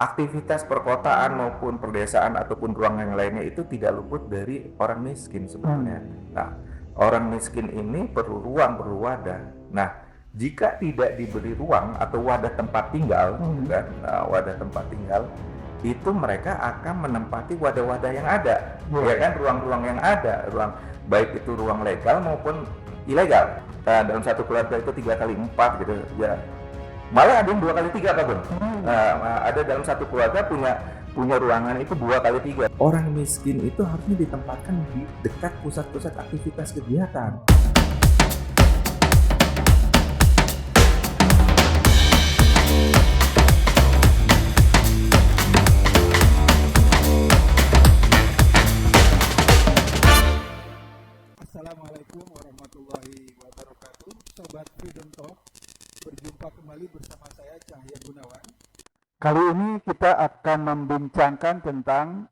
aktivitas perkotaan maupun perdesaan ataupun ruang yang lainnya itu tidak luput dari orang miskin sebetulnya. Nah, orang miskin ini perlu ruang, perlu wadah. Nah, jika tidak diberi ruang atau wadah tempat tinggal, kan, wadah tempat tinggal, itu mereka akan menempati wadah-wadah yang ada, ya kan, ruang-ruang yang ada, ruang baik itu ruang legal maupun ilegal. Nah, dalam satu keluarga itu 3 kali 4 gitu, ya. Malah ada yang 2 kali 3 Pak Gun. Ada dalam satu keluarga punya ruangan itu 2 kali 3. Orang miskin itu harusnya ditempatkan di dekat pusat-pusat aktivitas kegiatan. Assalamualaikum warahmatullahi wabarakatuh. Sobat Freedom Talk, berjumpa kembali bersama saya Cahya Gunawan. Kali ini kita akan membincangkan tentang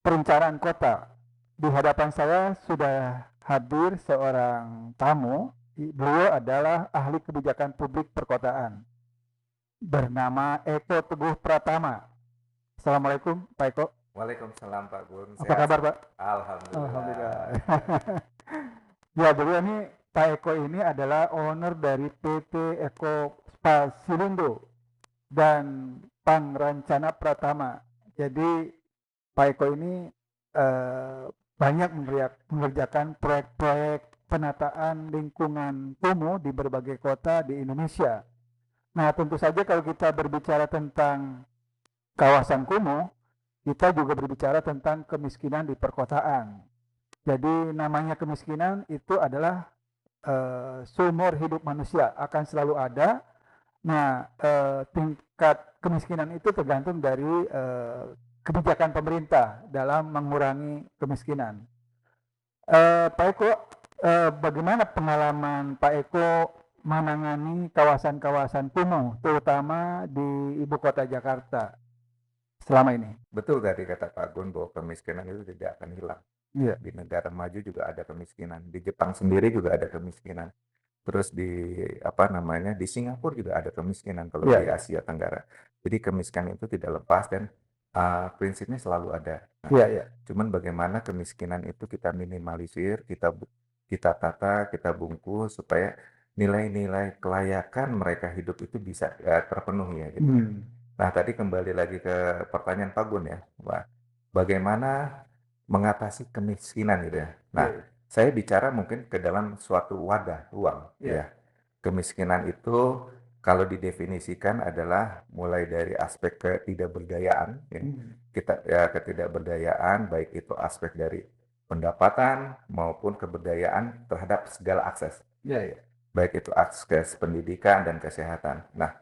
perencanaan kota. Di hadapan saya sudah hadir seorang tamu. Beliau adalah ahli kebijakan publik perkotaan bernama Eko Teguh Pratama. Assalamualaikum Pak Eko. Waalaikumsalam Pak Gun. Apa kabar Pak? Alhamdulillah. Ya, beliau ini Pak Eko ini adalah owner dari PT Eko Spasilundo dan Pangrencana Pratama. Jadi Pak Eko ini banyak mengerjakan proyek-proyek penataan lingkungan kumuh di berbagai kota di Indonesia. Nah, tentu saja kalau kita berbicara tentang kawasan kumuh, kita juga berbicara tentang kemiskinan di perkotaan. Jadi namanya kemiskinan itu adalah seumur hidup manusia akan selalu ada. Nah, tingkat kemiskinan itu tergantung dari kebijakan pemerintah dalam mengurangi kemiskinan. Pak Eko, bagaimana pengalaman Pak Eko menangani kawasan-kawasan kumuh, terutama di ibu kota Jakarta selama ini? Betul tadi kata Pak Gun bahwa kemiskinan itu tidak akan hilang. Iya. Di negara maju juga ada kemiskinan. Di Jepang sendiri juga ada kemiskinan. Terus di di Singapura juga ada kemiskinan kalau di Asia Tenggara. Jadi kemiskinan itu tidak lepas dan prinsipnya selalu ada. Cuman bagaimana kemiskinan itu kita minimalisir, kita tata, kita bungkus supaya nilai-nilai kelayakan mereka hidup itu bisa terpenuhi ya gitu. Nah, tadi kembali lagi ke pertanyaan Pak Gun ya, bagaimana mengatasi kemiskinan gitu ya. Nah, saya bicara mungkin ke dalam suatu wadah ruang ya. Kemiskinan itu kalau didefinisikan adalah mulai dari aspek ketidakberdayaan ya. Ketidakberdayaan baik itu aspek dari pendapatan maupun keberdayaan terhadap segala akses. Baik itu akses pendidikan dan kesehatan. Nah,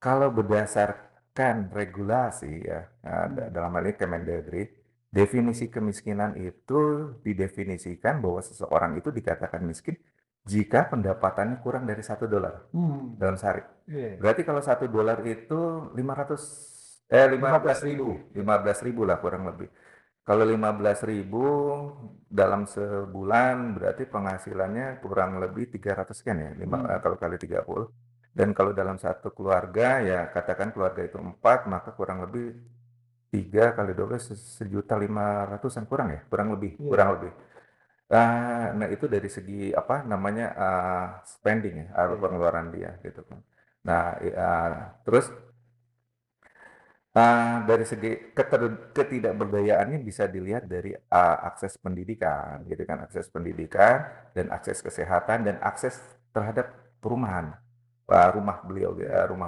kalau berdasarkan regulasi ya, dalam hal ini Kemendagri, definisi kemiskinan itu didefinisikan bahwa seseorang itu dikatakan miskin jika pendapatannya kurang dari $1 dalam sehari. Berarti kalau $1 itu 15 ribu lah kurang lebih. Kalau 15 ribu dalam sebulan berarti penghasilannya kurang lebih 300 sekian ya, kalau kali 30. Dan kalau dalam satu keluarga ya katakan keluarga itu 4, maka kurang lebih 3 kali 12 1.500.000-an kurang lebih. Nah itu dari segi spending ya, pengeluaran dia gitu kan. Nah terus dari segi ketidakberdayaannya bisa dilihat dari akses pendidikan gitu kan, akses pendidikan dan akses kesehatan dan akses terhadap perumahan. Rumah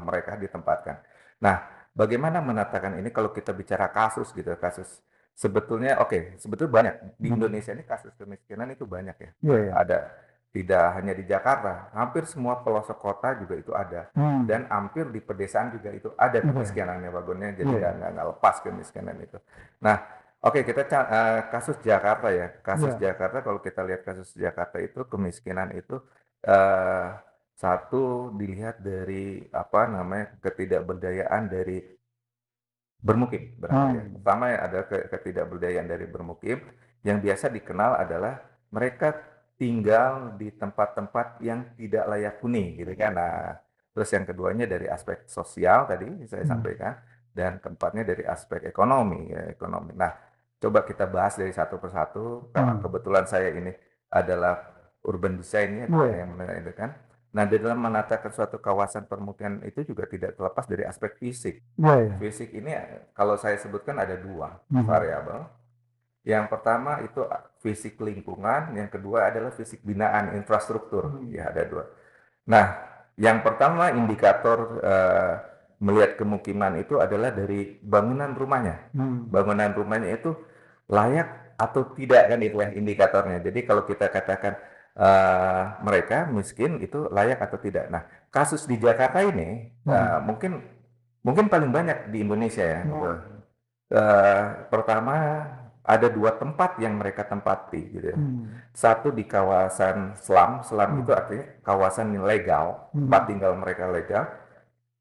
mereka ditempatkan. Nah, bagaimana menatakan ini kalau kita bicara kasus gitu, kasus sebetulnya sebetulnya banyak di Indonesia ini kasus kemiskinan itu banyak ya. Ada tidak hanya di Jakarta, hampir semua pelosok kota juga itu ada dan hampir di pedesaan juga itu ada kemiskinannya Pak Gun, jadi nggak lepas kemiskinan itu. Nah, kita kasus Jakarta ya, Jakarta kalau kita lihat kasus Jakarta itu kemiskinan itu satu dilihat dari ketidakberdayaan dari bermukim. Pertama ada ketidakberdayaan dari bermukim yang biasa dikenal adalah mereka tinggal di tempat-tempat yang tidak layak huni gitu kan. Nah, terus yang keduanya dari aspek sosial tadi saya sampaikan dan keempatnya dari aspek ekonomi ya, ekonomi. Nah, coba kita bahas dari satu persatu. Kebetulan saya ini adalah urban design ya, yang itu kan. Nah, di dalam menata suatu kawasan permukiman itu juga tidak terlepas dari aspek fisik. Fisik ini kalau saya sebutkan ada dua variabel. Yang pertama itu fisik lingkungan, yang kedua adalah fisik binaan infrastruktur. Ya, ada dua. Nah, yang pertama indikator melihat kemukiman itu adalah dari bangunan rumahnya. Bangunan rumahnya itu layak atau tidak, kan itulah indikatornya. Jadi kalau kita katakan mereka miskin itu layak atau tidak. Nah, kasus di Jakarta ini mungkin paling banyak di Indonesia ya. Pertama ada dua tempat yang mereka tempati gitu ya. Satu di kawasan slum itu artinya kawasan yang legal, tempat tinggal mereka legal,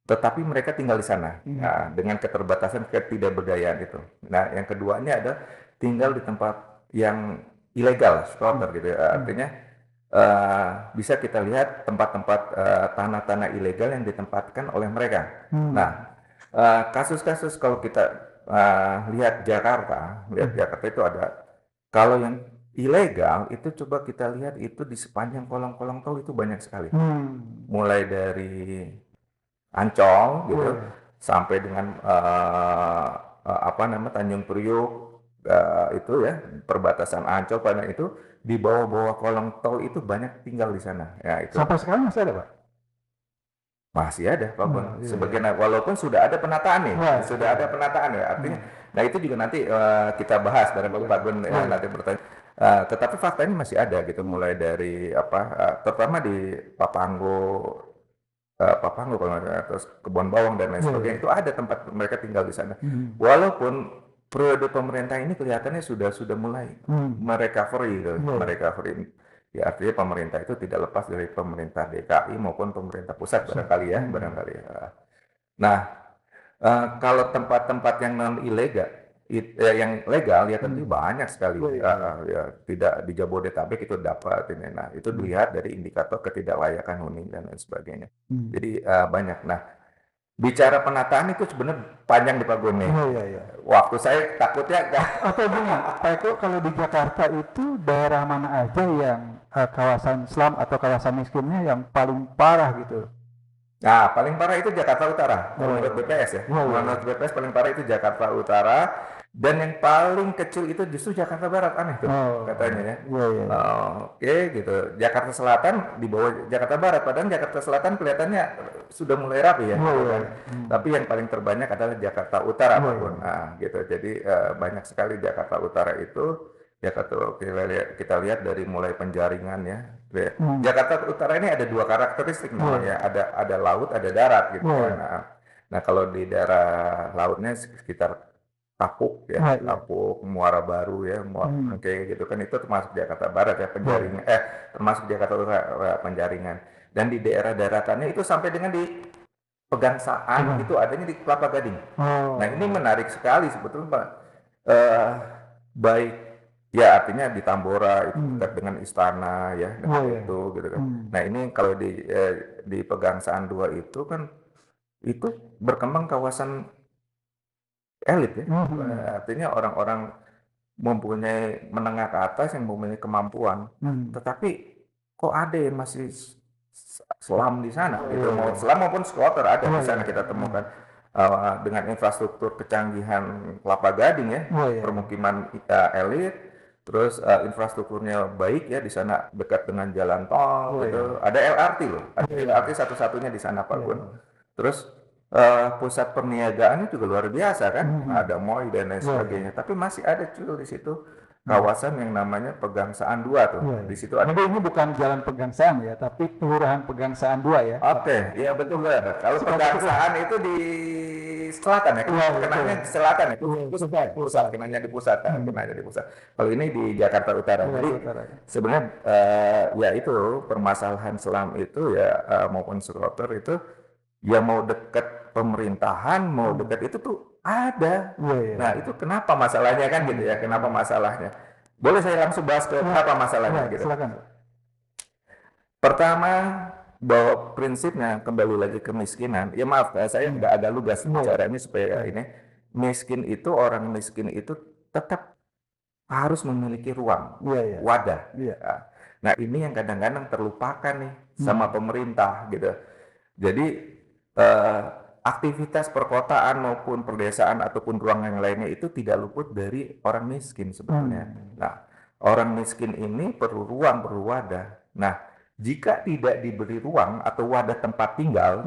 tetapi mereka tinggal di sana. Nah, dengan keterbatasan ketidakberdayaan itu. Nah, yang keduanya ada tinggal di tempat yang ilegal, squatter gitu ya. Artinya bisa kita lihat tempat-tempat tanah-tanah ilegal yang ditempatkan oleh mereka. Nah, kasus-kasus kalau kita lihat Jakarta itu ada, kalau yang ilegal itu coba kita lihat itu di sepanjang kolong-kolong tol itu banyak sekali. Mulai dari Ancol gitu sampai dengan Tanjung Priuk itu ya, perbatasan Ancol pada itu di bawah-bawah kolong tol itu banyak tinggal di sana. Ya, itu. Sampai sekarang masih ada, Pak? Masih ada, Pak Gun. Sebagian, walaupun sudah ada penataan nih, sudah ada penataan ya. Artinya, nah itu juga nanti kita bahas dari Pak Gun nanti bertanya. Tetapi faktanya masih ada gitu, mulai dari terutama di Papanggo kalau terus Kebon Bawang dan lain sebagainya, itu ada tempat mereka tinggal di sana. Walaupun periode pemerintah ini kelihatannya sudah mulai merecovery gitu, merecovery. Ya artinya pemerintah itu tidak lepas dari pemerintah DKI maupun pemerintah pusat barangkali ya. Nah, kalau tempat-tempat yang non ilegal, yang legal ya tentu banyak sekali. Ya tidak di Jabodetabek itu dapat ini. Nah, itu dilihat dari indikator ketidaklayakan huni dan lain sebagainya. Jadi banyak. Nah, bicara penataan itu sebenarnya panjang di Pak Gun nih. Waktu saya takutnya atau gini, Pak Eko, kalau di Jakarta itu daerah mana aja yang kawasan slum atau kawasan miskinnya yang paling parah gitu? Nah, paling parah itu Jakarta Utara. Menurut BPS ya. Menurut BPS paling parah itu Jakarta Utara. Dan yang paling kecil itu justru Jakarta Barat, aneh tuh katanya ya. Oke gitu. Jakarta Selatan di bawah Jakarta Barat, padahal Jakarta Selatan kelihatannya sudah mulai rapi ya. Tapi yang paling terbanyak adalah Jakarta Utara, Pak Gun. Nah, gitu. Jadi banyak sekali Jakarta Utara itu. Kita lihat dari mulai penjaringan ya. Jakarta Utara ini ada dua karakteristik namanya, ada laut, ada darat gitu. Nah, kalau di daerah lautnya sekitar Kapuk ya, Kapuk, Muara Baru ya, kayak gitu kan, itu termasuk Jakarta Barat ya, penjaringan termasuk Jakarta Utara penjaringan. Dan di daerah daratannya itu sampai dengan di Pegangsaan itu adanya di Kelapa Gading. Nah, ini menarik sekali sebetulnya, Pak. Baik ya, artinya di Tambora itu dekat dengan istana ya, itu gitu kan. Nah, ini kalau di Pegangsaan 2 itu kan itu berkembang kawasan elit ya. Artinya orang-orang mempunyai menengah ke atas yang mempunyai kemampuan. Tetapi kok ada yang masih selam di sana gitu. Mau selam maupun squatter ada di sana kita temukan. Dengan infrastruktur kecanggihan Kelapa Gading ya, permukiman elit, terus infrastrukturnya baik ya, di sana dekat dengan jalan tol gitu. Ada LRT loh, ada LRT satu-satunya di sana, Pak Gun. Terus pusat perniagaannya juga luar biasa kan, ada MOI dan lain sebagainya. Tapi masih ada cuy di situ kawasan yang namanya Pegangsaan 2 tuh. Di situ ada. Jadi ini bukan jalan Pegangsaan ya, tapi Kelurahan Pegangsaan 2 ya. Oke, iya betul nggak? Kalau Pegangsaan itu di selatan ya, kenanya di selatan ya, pusat, kenanya di pusat, kenanya di pusat. Kalau ini di Jakarta Utara. Jadi sebenarnya ya itu permasalahan selam itu ya maupun squatter itu ya mau dekat pemerintahan, mau dekat itu tuh ada. Nah, itu kenapa masalahnya kan gitu ya? Kenapa masalahnya? Boleh saya langsung bahas ke apa masalahnya gitu? Silakan. Pertama, bahwa prinsipnya kembali lagi ke kemiskinan. Ya maaf, saya agak lugas bicara ini supaya ini orang miskin itu tetap harus memiliki ruang, wadah. Nah, ini yang kadang-kadang terlupakan nih sama pemerintah gitu. Jadi aktivitas perkotaan maupun perdesaan ataupun ruang yang lainnya itu tidak luput dari orang miskin sebetulnya. Nah, orang miskin ini perlu ruang, perlu wadah. Nah, jika tidak diberi ruang atau wadah tempat tinggal,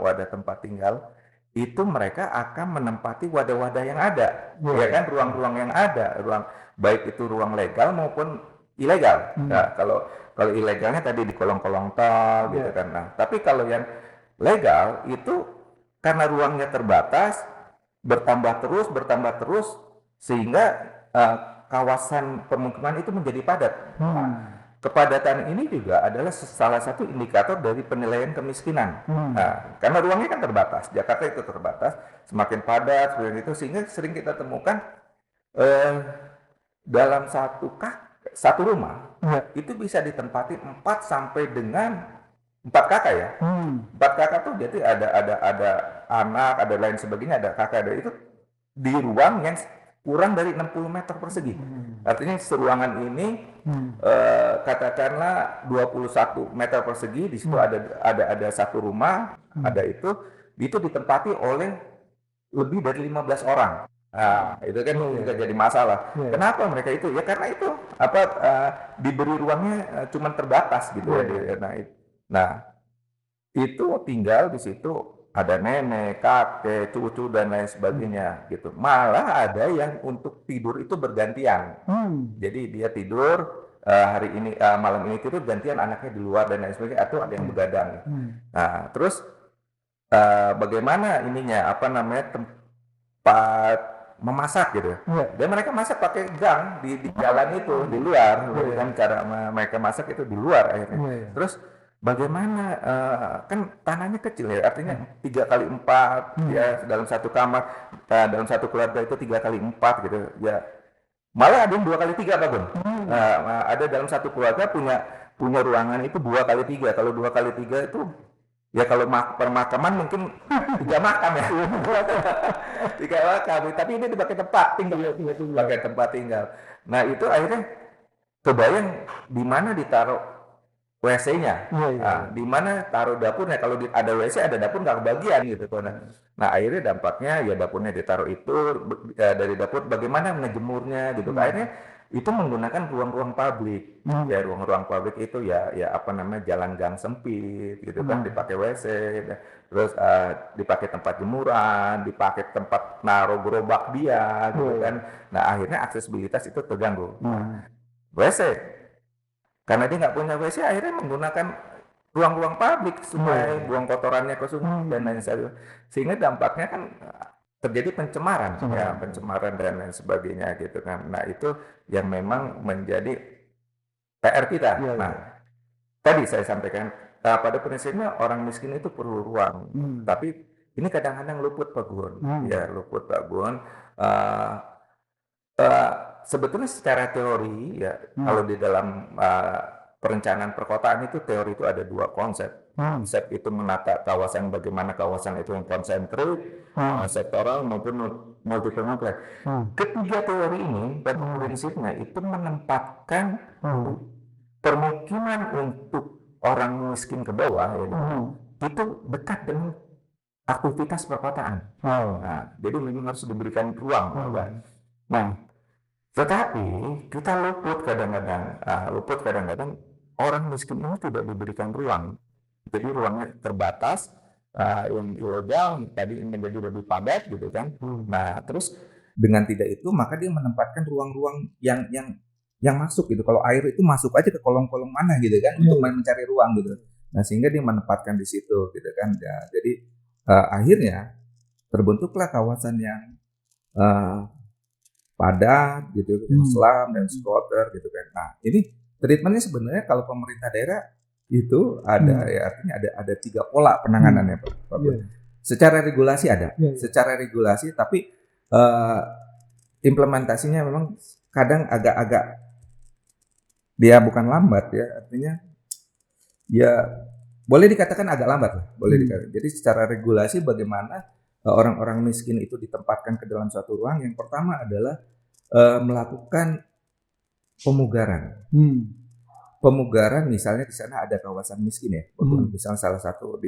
wadah tempat tinggal, itu mereka akan menempati wadah-wadah yang ada, ya kan, ruang-ruang yang ada, baik itu ruang legal maupun ilegal. Nah, kalau ilegalnya tadi di kolong-kolong tol gitu kan. Nah, tapi kalau yang legal itu karena ruangnya terbatas, bertambah terus, sehingga kawasan pemukiman itu menjadi padat. Kepadatan ini juga adalah salah satu indikator dari penilaian kemiskinan. Nah, karena ruangnya kan terbatas, Jakarta itu terbatas, semakin padat, seperti itu, sehingga sering kita temukan dalam satu rumah itu bisa ditempati 4 sampai dengan 4 kakak ya. 4 kakak tuh jadi ada anak, ada lain sebagainya, ada kakak, ada itu di ruang yang kurang dari 60 meter persegi. Artinya seruangan ini katakanlah 21 meter persegi, di situ ada satu rumah, ada itu ditempati oleh lebih dari 15 orang. Nah, itu kan juga jadi masalah. Kenapa mereka itu? Ya karena itu diberi ruangnya cuma terbatas gitu ya. Nah, itu tinggal di situ ada nenek, kakek, cucu dan lain sebagainya gitu. Malah ada yang untuk tidur itu bergantian. Jadi dia tidur hari ini malam ini tidur, gantian anaknya di luar dan lain sebagainya, atau ada yang begadang. Nah, terus bagaimana ininya tempat memasak gitu. Dan mereka masak pakai gang di jalan itu, di luar. Kan cara mereka masak itu di luar akhirnya. Terus bagaimana kan tanahnya kecil ya, artinya 3x4 ya, dalam satu kamar, dalam satu keluarga itu 3x4 gitu ya. Malah ada yang 2x3 Pak Gun. Ada dalam satu keluarga punya ruangan itu 2x3. Kalau 2x3 itu ya kalau permakaman mungkin 3 makam ya. 3 makam, tapi ini dipakai tempat tinggal. Nah, itu akhirnya kebayang di mana ditaruh WC-nya, di mana taruh dapurnya. Kalau ada WC, ada dapur nggak kebagian gitu. Nah, akhirnya dampaknya ya dapurnya ditaruh itu, dari dapur bagaimana ngejemurnya gitu. Akhirnya itu menggunakan ruang-ruang publik. Ya, ruang-ruang publik itu ya jalan gang sempit gitu kan, dipakai WC, terus dipakai tempat jemuran, dipakai tempat naruh gerobak dia gitu kan. Nah, akhirnya aksesibilitas itu terganggu. WC, karena dia nggak punya WC, akhirnya menggunakan ruang-ruang publik, supaya buang kotorannya ke sungai dan lain sebagainya. Sehingga dampaknya kan terjadi pencemaran dan lain sebagainya gitu kan. Nah, itu yang memang menjadi PR kita. Nah, tadi saya sampaikan pada prinsipnya orang miskin itu perlu ruang, tapi ini kadang-kadang luput Pak Gun. Luput Pak Gun. Sebetulnya secara teori ya, kalau di dalam perencanaan perkotaan itu, teori itu ada 2 konsep. Konsep itu menata kawasan, bagaimana kawasan itu yang konsentrik, sektoral maupun multifunksional. Ketiga teori ini pada prinsipnya itu menempatkan permukiman untuk orang miskin ke bawah itu dekat dengan aktivitas perkotaan. Nah, jadi memang harus diberikan ruang. Nah, tetapi kita luput kadang-kadang orang miskin ini tidak diberikan ruang. Jadi ruangnya terbatas, yang ilegal tadi menjadi lebih padat gitu kan. Nah, terus dengan tidak itu maka dia menempatkan ruang-ruang yang masuk gitu. Kalau air itu masuk aja ke kolong-kolong mana gitu kan, untuk mencari ruang gitu. Nah, sehingga dia menempatkan di situ gitu kan. Ya, jadi akhirnya terbentuklah kawasan yang padat gitu, slum dan squatter gitu kan. Nah, ini treatmentnya sebenarnya kalau pemerintah daerah itu ada ya, artinya ada 3 pola penanganannya Pak. Secara regulasi ada, secara regulasi, tapi implementasinya memang kadang agak dia bukan lambat ya, artinya ya boleh dikatakan agak lambat lah, boleh dikatakan. Jadi secara regulasi bagaimana orang-orang miskin itu ditempatkan ke dalam suatu ruang, yang pertama adalah melakukan pemugaran. Pemugaran misalnya di sana ada kawasan miskin ya, misalnya salah satu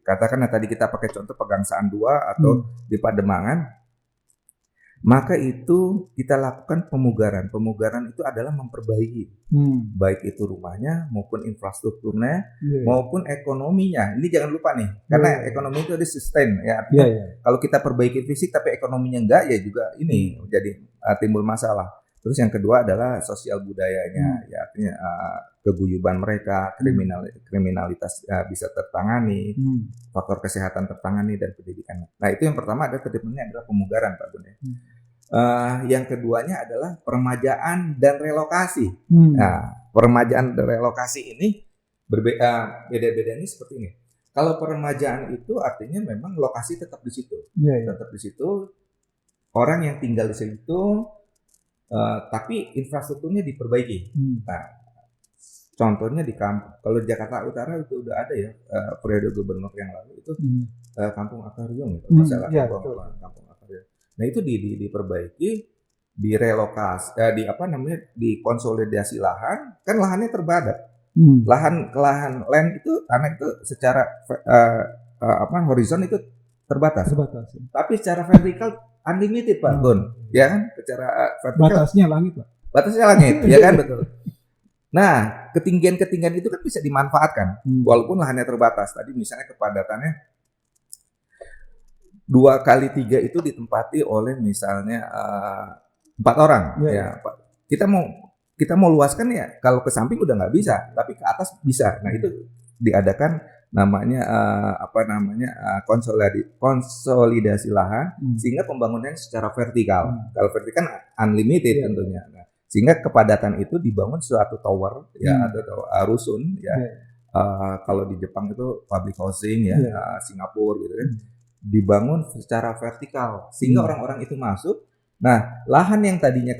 katakanlah tadi kita pakai contoh Pegangsaan 2 atau di Pademangan, maka itu kita lakukan pemugaran. Pemugaran itu adalah memperbaiki, baik itu rumahnya maupun infrastrukturnya maupun ekonominya. Ini jangan lupa nih, karena ekonomi itu ada sustain ya. Kalau kita perbaiki fisik tapi ekonominya enggak, ya juga ini jadi timbul masalah. Terus yang kedua adalah sosial budayanya, ya artinya keguyuban mereka, kriminalitas bisa tertangani, faktor kesehatan tertangani dan pendidikan. Nah itu yang pertama ada treatmentnya adalah pemugaran Pak Gun. Yang keduanya adalah peremajaan dan relokasi. Nah peremajaan dan relokasi ini beda-bedanya seperti ini. Kalau peremajaan itu artinya memang lokasi tetap di situ, tetap di situ, orang yang tinggal di situ. Tapi infrastrukturnya diperbaiki. Nah, contohnya di kalau Jakarta Utara itu udah ada ya, periode gubernur yang lalu itu Kampung Akuarium itu, masalah Kampung Akuarium. Nah itu diperbaiki, direlokasi, dikonsolidasi lahan, kan lahannya terbatas. Lahan land itu tanah itu secara horizon itu terbatas. Tapi secara vertikal unlimited Pak Gun, ya kan? Secara vertikal batasnya langit Pak. Batasnya langit, ya kan, betul. Nah, ketinggian itu kan bisa dimanfaatkan, walaupun lahannya terbatas. Tadi misalnya kepadatannya 2x3 itu ditempati oleh misalnya 4 orang, ya. Kita mau luaskan ya, kalau ke samping udah nggak bisa, tapi ke atas bisa. Nah itu diadakan namanya konsolidasi lahan, sehingga pembangunannya secara vertikal. Kalau vertikal unlimited tentunya. Nah, sehingga kepadatan itu dibangun suatu tower ya atau rusun ya. Kalau di Jepang itu public housing ya, Singapura gitu kan. Dibangun secara vertikal sehingga orang-orang itu masuk. Nah, lahan yang tadinya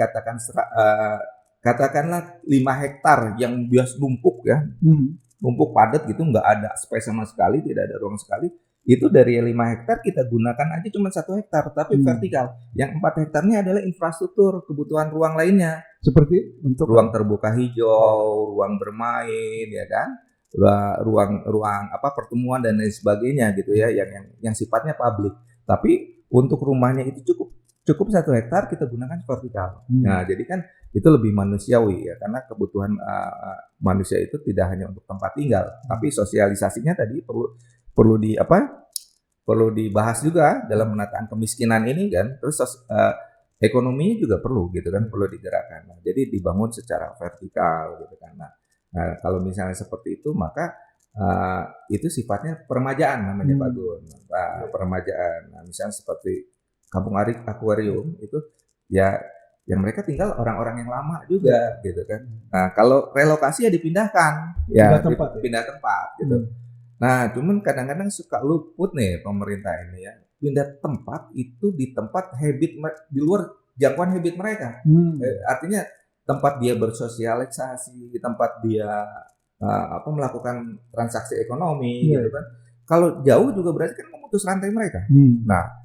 katakanlah 5 hektar yang biasa numpuk ya. Numpuk padat gitu, nggak ada space sama sekali, tidak ada ruang sekali, itu dari 5 hektar kita gunakan aja cuma 1 hektar, tapi vertikal. Yang 4 hektarnya adalah infrastruktur, kebutuhan ruang lainnya, seperti untuk ruang terbuka hijau, ruang bermain, ya kan, ruang pertemuan dan lain sebagainya gitu ya, yang sifatnya publik. Tapi untuk rumahnya itu cukup 1 hektar kita gunakan vertikal. Nah jadi kan itu lebih manusiawi ya, karena kebutuhan manusia itu tidak hanya untuk tempat tinggal, tapi sosialisasinya tadi perlu dibahas juga dalam menataan kemiskinan ini kan. Terus ekonominya juga perlu gitu kan, perlu digerakkan. Nah, jadi dibangun secara vertikal gitu kan. Nah, kalau misalnya seperti itu maka itu sifatnya peremajaan namanya Pak Gun. Peremajaan. Nah, misalnya seperti Kampung Akuarium itu ya yang mereka tinggal orang-orang yang lama juga gitu kan. Nah, kalau relokasi ya dipindahkan, pindah tempat gitu. Nah, cuman kadang-kadang suka luput nih pemerintah ini ya. Pindah tempat itu di tempat di luar jangkauan habit mereka. Artinya tempat dia bersosialisasi, tempat dia melakukan transaksi ekonomi gitu kan. Kalau jauh juga berarti kan memutus rantai mereka. Nah,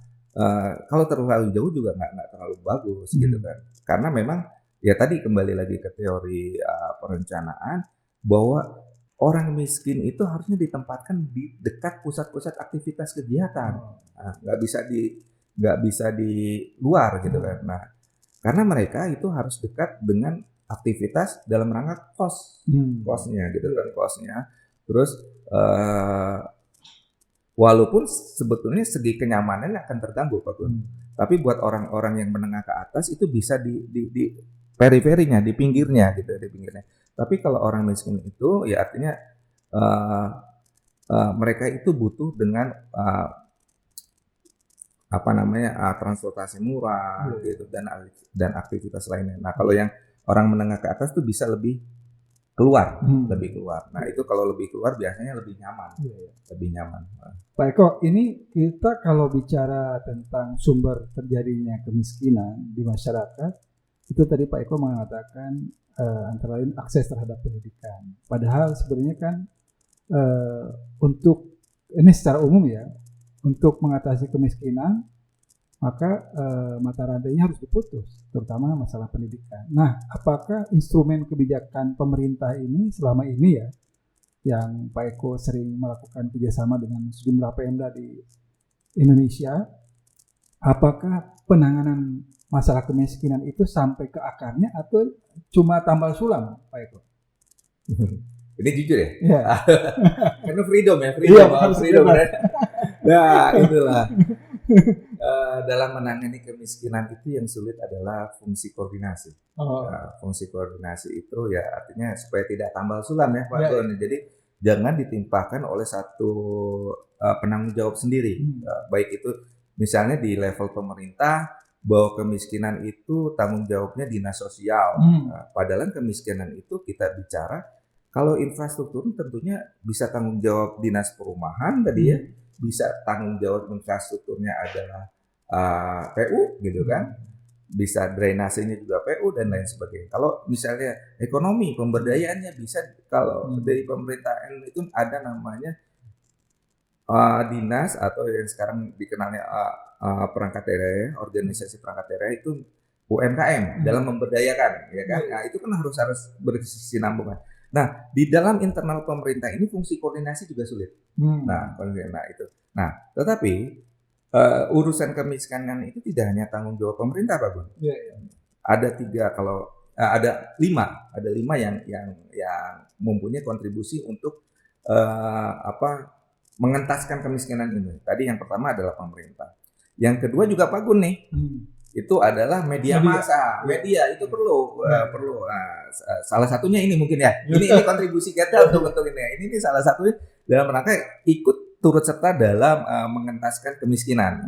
kalau terlalu jauh juga nggak terlalu bagus gitu kan, karena memang ya tadi kembali lagi ke teori perencanaan bahwa orang miskin itu harusnya ditempatkan di dekat pusat-pusat aktivitas kegiatan, nggak bisa di luar gitu kan. Nah karena mereka itu harus dekat dengan aktivitas dalam rangka kosnya gitu kan, kosnya. Terus walaupun sebetulnya segi kenyamanan akan terganggu Pak Gun. Tapi buat orang-orang yang menengah ke atas itu bisa di periferinya, di pinggirnya gitu, di pinggirnya. Tapi kalau orang miskin itu ya artinya mereka itu butuh dengan transportasi murah gitu dan aktivitas lainnya. Nah, kalau yang orang menengah ke atas itu bisa lebih keluar. Nah, itu kalau lebih keluar biasanya lebih nyaman. Lebih nyaman. Pak Eko, ini kita kalau bicara tentang sumber terjadinya kemiskinan di masyarakat, itu tadi Pak Eko mengatakan antara lain akses terhadap pendidikan. Padahal sebenarnya kan untuk ini secara umum ya, untuk mengatasi kemiskinan maka mata rantainya harus diputus, terutama masalah pendidikan. Nah, apakah instrumen kebijakan pemerintah ini selama ini ya, yang Pak Eko sering melakukan kerjasama dengan sejumlah Pemda di Indonesia, apakah penanganan masalah kemiskinan itu sampai ke akarnya atau cuma tambal sulam, Pak Eko? Ini jujur ya? Iya. Karena freedom ya, Iya, harus freedom. bebas. Nah, itulah. Dalam menangani kemiskinan itu yang sulit adalah fungsi koordinasi. Oh. Fungsi koordinasi itu ya artinya supaya tidak tambal sulam ya Pak Ya, Gon. Jadi jangan ditimpakan oleh satu penanggung jawab sendiri. Baik itu misalnya di level pemerintah bahwa kemiskinan itu tanggung jawabnya dinas sosial. Padahal kemiskinan itu kita bicara kalau infrastruktur tentunya bisa tanggung jawab dinas perumahan tadi ya. Bisa tanggung jawab infrastrukturnya adalah PU gitu kan, bisa drainasenya juga PU dan lain sebagainya. Kalau misalnya ekonomi pemberdayaannya bisa, kalau dari pemerintahan itu ada namanya dinas atau yang sekarang dikenalnya perangkat daerah, organisasi perangkat daerah itu UMKM dalam memberdayakan, ya kan? Nah itu kan harus berkesinambungan. Nah, di dalam internal pemerintah ini fungsi koordinasi juga sulit. Nah, itu. Nah, tetapi urusan kemiskinan itu tidak hanya tanggung jawab pemerintah, Pak Gun. Ada lima yang mempunyai kontribusi untuk mengentaskan kemiskinan ini. Tadi yang pertama adalah pemerintah. Yang kedua juga Pak Gun nih. Itu adalah media massa. Media itu perlu. Salah satunya ini mungkin ya. Ini kontribusi kita untuk ini. Ini salah satunya dalam rangka ikut turut serta dalam mengentaskan kemiskinan.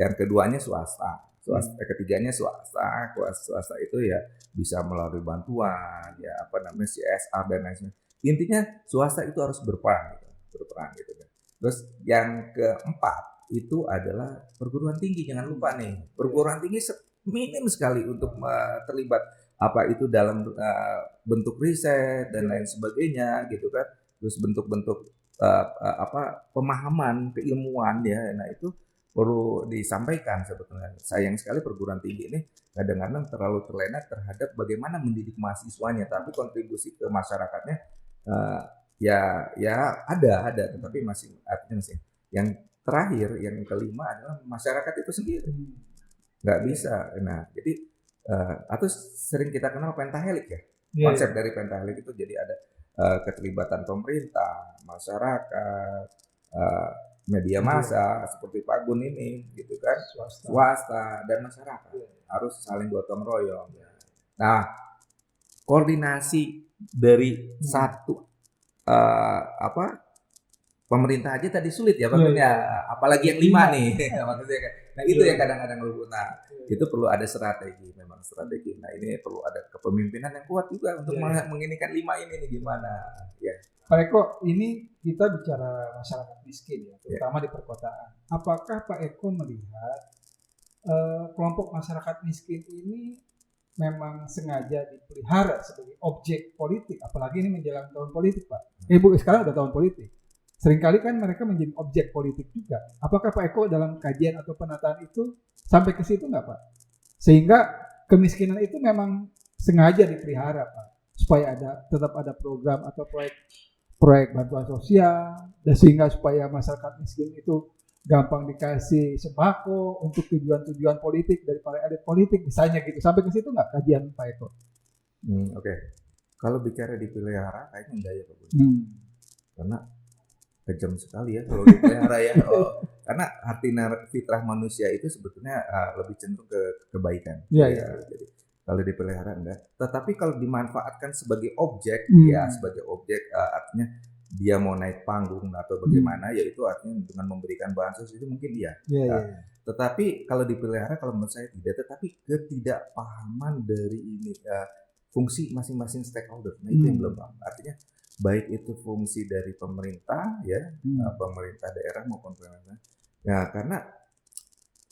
Yang keduanya swasta. Ketiganya swasta. Swasta itu ya bisa melalui bantuan, ya CSR dan lain sebagainya. Intinya swasta itu harus berperan gitu kan. Terus yang keempat itu adalah perguruan tinggi. Jangan lupa nih, perguruan tinggi minim sekali untuk terlibat apa itu dalam bentuk riset dan lain sebagainya gitu kan. Terus bentuk-bentuk pemahaman keilmuan ya. Nah itu perlu disampaikan sebetulnya. Sayang sekali perguruan tinggi ini kadang-kadang terlalu terlena terhadap bagaimana mendidik mahasiswanya, tapi kontribusi ke masyarakatnya ya ada, tetapi masih yang terakhir, yang kelima adalah masyarakat itu sendiri. Nggak bisa. Nah, jadi atau sering kita kenal pentahelik ya. Konsep dari pentahelik itu jadi ada keterlibatan pemerintah, masyarakat, media massa seperti Pak Gun ini, gitu kan, swasta dan masyarakat harus saling gotong royong. Nah, koordinasi dari satu pemerintah aja tadi sulit ya Pak Gun ya, apalagi yang 5 nih. Nah itu yang kadang-kadang luput. Nah itu perlu ada strategi, memang strategi. Nah ini perlu ada kepemimpinan yang kuat juga untuk menginikan 5 ini nih gimana. Ya. Pak Eko, ini kita bicara masyarakat miskin ya, terutama di perkotaan. Apakah Pak Eko melihat kelompok masyarakat miskin ini memang sengaja dipelihara sebagai objek politik, apalagi ini menjelang tahun politik Pak? Sekarang udah tahun politik. Seringkali kan mereka menjadi objek politik juga. Apakah Pak Eko dalam kajian atau penataan itu sampai ke situ nggak Pak? Sehingga kemiskinan itu memang sengaja dipelihara Pak, supaya tetap ada program atau proyek bantuan sosial, dan sehingga supaya masyarakat miskin itu gampang dikasih sembako untuk tujuan-tujuan politik dari para elit politik misalnya gitu. Sampai ke situ nggak kajian Pak Eko? Oke. Kalau bicara dipelihara kayaknya enggak ya Pak Gun. Karena kejam sekali ya kalau dipelihara ya. Karena arti fitrah manusia itu sebetulnya lebih cenderung ke kebaikan. Jadi kalau dipelihara enggak. Tetapi kalau dimanfaatkan sebagai objek, sebagai objek artinya dia mau naik panggung atau bagaimana, yaitu artinya dengan memberikan bansos itu mungkin iya. Tetapi kalau dipelihara, kalau menurut saya tidak. Tetapi ketidakpahaman dari ini fungsi masing-masing stakeholder. Nah itu yang belum paham. Artinya baik itu fungsi dari pemerintah pemerintah daerah maupun pemerintah. Nah, karena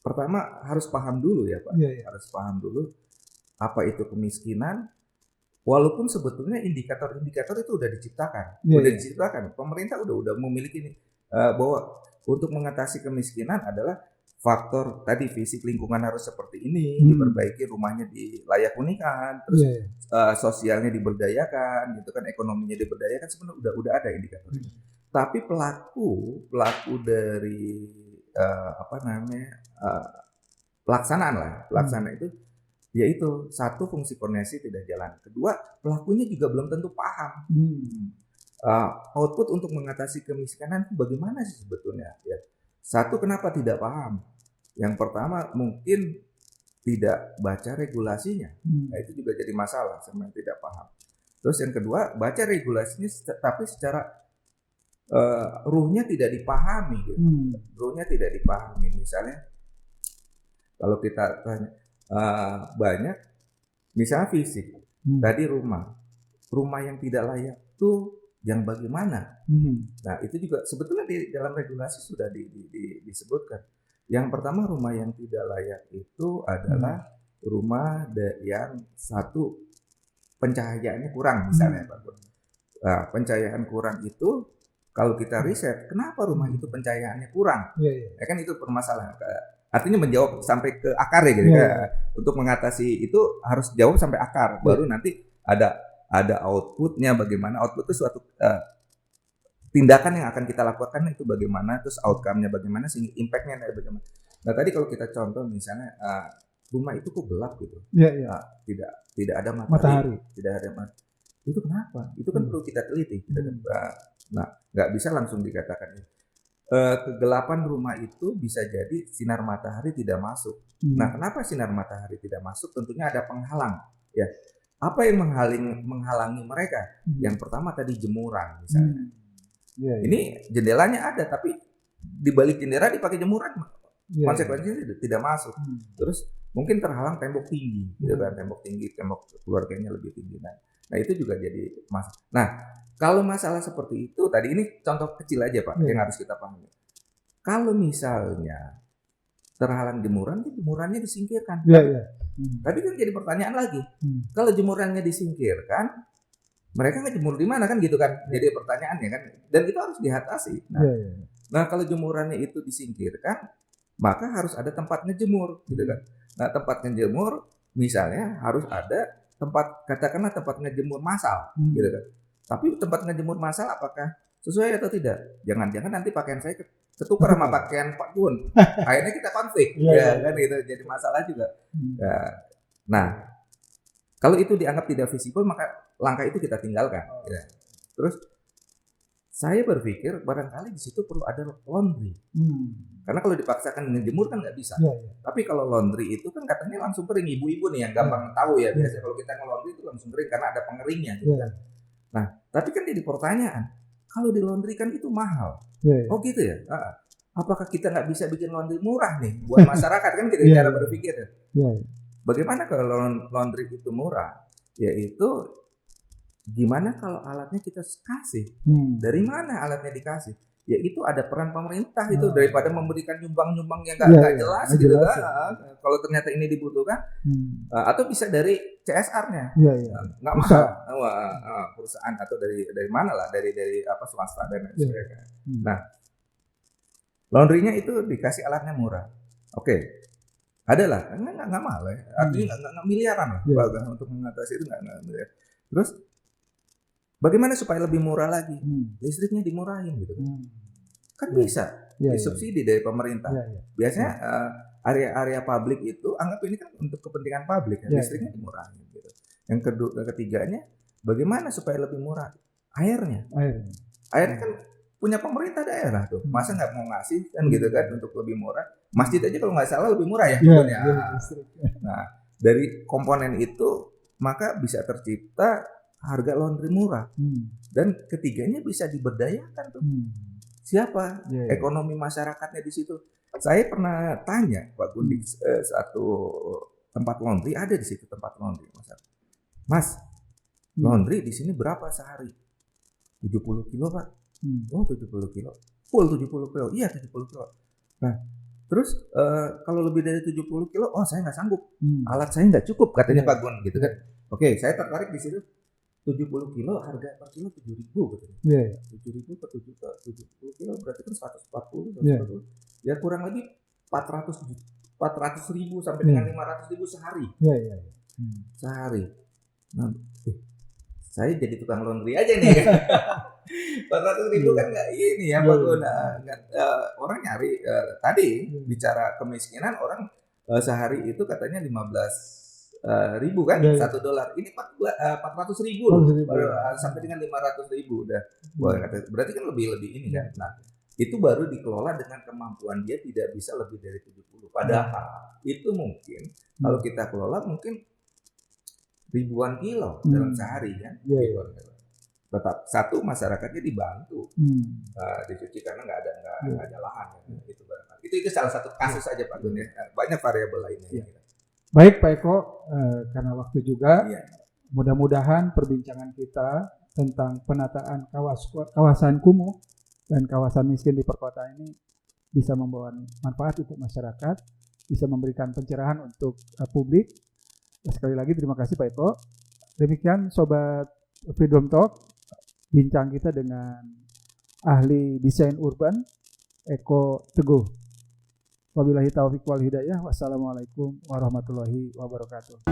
pertama harus paham dulu ya Pak. Harus paham dulu apa itu kemiskinan, Walaupun sebetulnya indikator-indikator itu udah diciptakan, Iya, udah iya. diciptakan. Pemerintah udah memiliki ini bahwa untuk mengatasi kemiskinan adalah faktor tadi fisik lingkungan harus seperti ini, diperbaiki rumahnya di layak hunikan, terus Iya, iya. sosialnya diberdayakan, gitu kan, ekonominya diberdayakan sebenarnya udah ada indikator itu. Tapi pelaku dari apa namanya pelaksanaan itu yaitu satu fungsi koordinasi tidak jalan, kedua pelakunya juga belum tentu paham output untuk mengatasi kemiskinan itu bagaimana sih sebetulnya ya. Satu, kenapa tidak paham? Yang pertama mungkin tidak baca regulasinya, nah itu juga jadi masalah sama yang tidak paham. Terus yang kedua, baca regulasinya tapi secara ruhnya tidak dipahami gitu. Ruhnya tidak dipahami. Misalnya kalau kita tanya banyak, misalnya fisik, tadi rumah yang tidak layak itu yang bagaimana? Nah itu juga sebetulnya di dalam regulasi sudah disebutkan. Yang pertama, rumah yang tidak layak itu adalah rumah yang satu pencahayaannya kurang misalnya Pak. Nah, pencahayaan kurang itu kalau kita riset, kenapa rumah itu pencahayaannya kurang? Ya kan itu permasalahan. Artinya menjawab sampai ke akar ya gitu. Untuk mengatasi itu harus jawab sampai akar. Baru nanti ada outputnya, bagaimana output itu suatu tindakan yang akan kita lakukan itu bagaimana, terus outcome-nya bagaimana, sehingga impact-nya bagaimana. Nah tadi kalau kita contoh misalnya rumah itu kok gelap gitu, tidak ada matahari, tidak ada matahari. Itu kenapa? Itu kan perlu kita teliti. Nah nggak bisa langsung dikatakan kegelapan rumah itu bisa jadi sinar matahari tidak masuk. Nah kenapa sinar matahari tidak masuk? Tentunya ada penghalang ya. Apa yang menghalangi mereka? Yang pertama tadi jemuran misalnya. Ini jendelanya ada tapi di balik jendela dipakai jemuran, konsekuensinya tidak masuk. Terus mungkin terhalang tembok tinggi, gitu kan, tembok keluarganya lebih tinggi. Nah itu juga jadi masalah. Nah kalau masalah seperti itu tadi, ini contoh kecil aja Pak yang harus kita pahami. Kalau misalnya terhalang jemurannya disingkirkan. Tapi kan jadi pertanyaan lagi, kalau jemurannya disingkirkan, mereka ngejemur di mana kan gitu kan, jadi pertanyaannya kan, dan itu harus diatasi. Nah kalau jemurannya itu disingkirkan, maka harus ada tempat ngejemur gitu kan. Nah tempat ngejemur misalnya harus ada katakanlah tempat ngejemur massal gitu kan. Tapi tempat ngejemur massal apakah sesuai atau tidak? Jangan-jangan nanti pakaian saya ketukar sama pakaian Pak Gun, akhirnya kita konflik ya kan, gitu jadi masalah juga. Nah kalau itu dianggap tidak visible, maka langkah itu kita tinggalkan. Ya. Terus saya berpikir barangkali di situ perlu ada laundry. Karena kalau dipaksakan ngejemur kan nggak bisa. Tapi kalau laundry itu kan katanya langsung kering. Ibu-ibu nih yang gampang tahu ya. Biasanya kalau kita nge-laundry itu langsung kering karena ada pengeringnya. Gitu kan. Nah, tapi kan jadi pertanyaan, kalau di laundry kan itu mahal. Oh gitu ya? Apakah kita nggak bisa bikin laundry murah nih buat masyarakat kan gitu cara berpikir. Bagaimana kalau laundry itu murah? Yaitu gimana kalau alatnya kita kasih? Dari mana alatnya dikasih? Ya itu ada peran pemerintah itu, daripada memberikan nyumbang-nyumbang yang nggak jelas gitu kan. Kalau ternyata ini dibutuhkan, atau bisa dari CSR-nya, nggak mahal, perusahaan atau dari mana lah, dari apa swasta dan sebagainya. Nah, laundrynya itu dikasih alatnya murah, oke. Adalah, nggak mahal ya, artinya nggak miliaran lah, untuk mengatasi itu nggak miliar. Terus bagaimana supaya lebih murah lagi? Listriknya dimurahin gitu, kan bisa disubsidi dari pemerintah. Biasanya area-area publik itu anggap ini kan untuk kepentingan publik, listriknya dimurahin gitu. Yang ketiganya, bagaimana supaya lebih murah? Airnya kan punya pemerintah daerah tuh, masa nggak mau ngasih kan gitu kan untuk lebih murah. Masjid aja kalau nggak salah lebih murah ya. Nah dari komponen itu maka bisa tercipta harga laundry murah. Dan ketiganya bisa diberdayakan tuh. Siapa? Ekonomi masyarakatnya di situ. Saya pernah tanya Pak Gun di satu tempat laundry, ada di situ tempat laundry, Mas, laundry di sini berapa sehari? 70 kilo Pak. Oh 70 kilo, full 70 kilo, iya 70 kilo. Nah Terus kalau lebih dari 70 kilo, oh saya nggak sanggup, alat saya nggak cukup katanya Iya. Pak Gun gitu kan. Oke, saya tertarik di situ. 70 kilo harga per kilo 7.000 katanya. Iya. 7.000 per 70 kilo berarti kan 140, Iya. 140. Ya kurang lebih 400.000 sampai Iya. dengan 500.000 sehari. Iya. Sehari. Nah, saya jadi tukang laundry aja nih. 400.000 kan nggak ini ya Pak Gun. Orang nyari tadi bicara kemiskinan orang sehari itu katanya 15.000 kan, Iya. $1. Ini 400.000 loh, sampai dengan 500.000 udah. Wah, berarti kan lebih ini kan. Nah, itu baru dikelola dengan kemampuan dia tidak bisa lebih dari 70. Padahal itu mungkin kalau kita kelola mungkin ribuan kilo dalam sehari kan. Ribuan kilo. Tetap satu masyarakatnya dibantu dicuci karena nggak ada lahan itu barangkali. Itu salah satu kasus aja Pak Gun ya. Banyak variabel lainnya. Baik Pak Eko, karena waktu juga, mudah-mudahan perbincangan kita tentang penataan kawasan kumuh dan kawasan miskin di perkotaan ini bisa membawa manfaat untuk masyarakat, bisa memberikan pencerahan untuk publik. Sekali lagi terima kasih Pak Eko. Demikian Sobat Freedom Talk, bincang kita dengan ahli desain urban Eko Teguh. Wabillahi taufiq wal hidayah. Wassalamualaikum warahmatullahi wabarakatuh.